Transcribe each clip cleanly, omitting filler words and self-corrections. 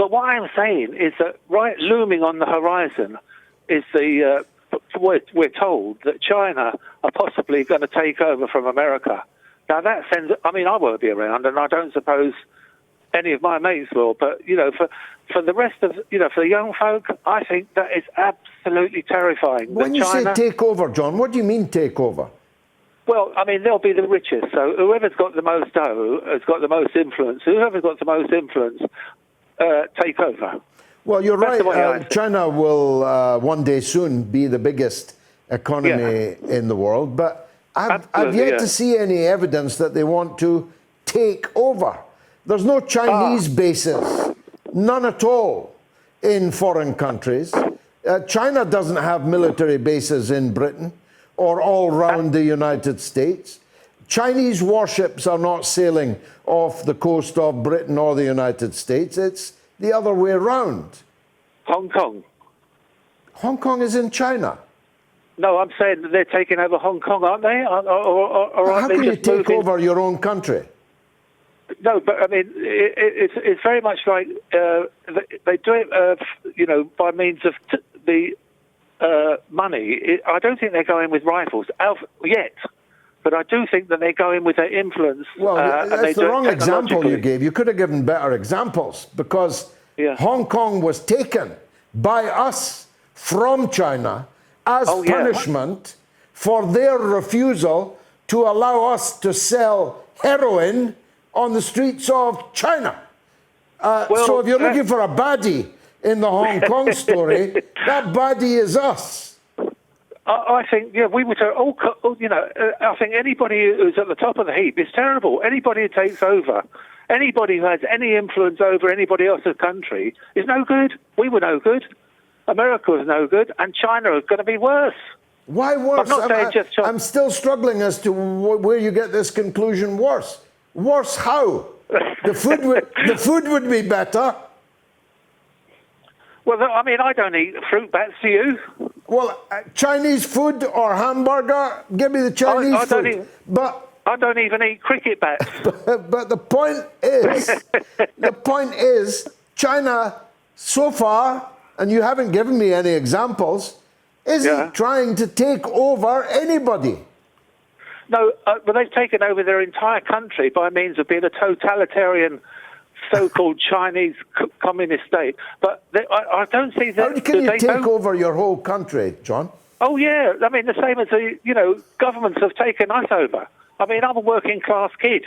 But what I'm saying is that right looming on the horizon is we're told that China are possibly going to take over from America. Now that sends, I mean, I won't be around, and I don't suppose any of my mates will, but, for the rest of, for the young folk, I think that is absolutely terrifying. When you say take over, John, what do you mean take over? Well, I mean, they'll be the richest, so whoever's got the most dough has got the most influence. Whoever's got the most influence, take over. Well, you're right. China will one day soon be the biggest economy in the world, but I've yet to see any evidence that they want to take over. There's no Chinese bases, none at all, in foreign countries. China doesn't have military bases in Britain or all around the United States. Chinese warships are not sailing off the coast of Britain or the United States. It's the other way around. Hong Kong. Hong Kong is in China. No, I'm saying that they're taking over Hong Kong, aren't they? Or how can you take over your own country? No, but I mean, it's very much like they do it, by means of the money. I don't think they're going with rifles yet, but I do think that they're going with their influence. Well, that's the wrong example you gave. You could have given better examples, because Hong Kong was taken by us from China as punishment for their refusal to allow us to sell heroin on the streets of China. So if you're looking for a baddie in the Hong Kong story, that baddie is us. I think, we would all, I think anybody who's at the top of the heap is terrible. Anybody who takes over, anybody who has any influence over anybody else's country is no good. We were no good. America was no good, and China is going to be worse. Why worse? I'm still struggling as to where you get this conclusion worse. Worse how? The food would be better. Well, I mean, I don't eat fruit bats, do you? Well, Chinese food or hamburger, give me the Chinese food. I don't even eat cricket bats. But the point is, China so far, and you haven't given me any examples, isn't trying to take over anybody. No, but they've taken over their entire country by means of being a totalitarian, so-called Chinese communist state. But I don't see that. How can you take over your whole country, John? Oh yeah, I mean the same as governments have taken us over. I mean, I'm a working-class kid,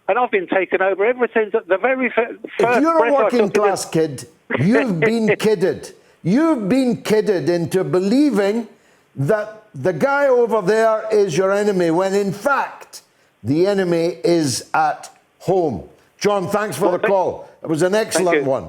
and I've been taken over ever since the very first. If you're a working-class kid, you've been kidded. You've been kidded into believing that the guy over there is your enemy, when in fact the enemy is at home. John, thanks for the call. It was an excellent one.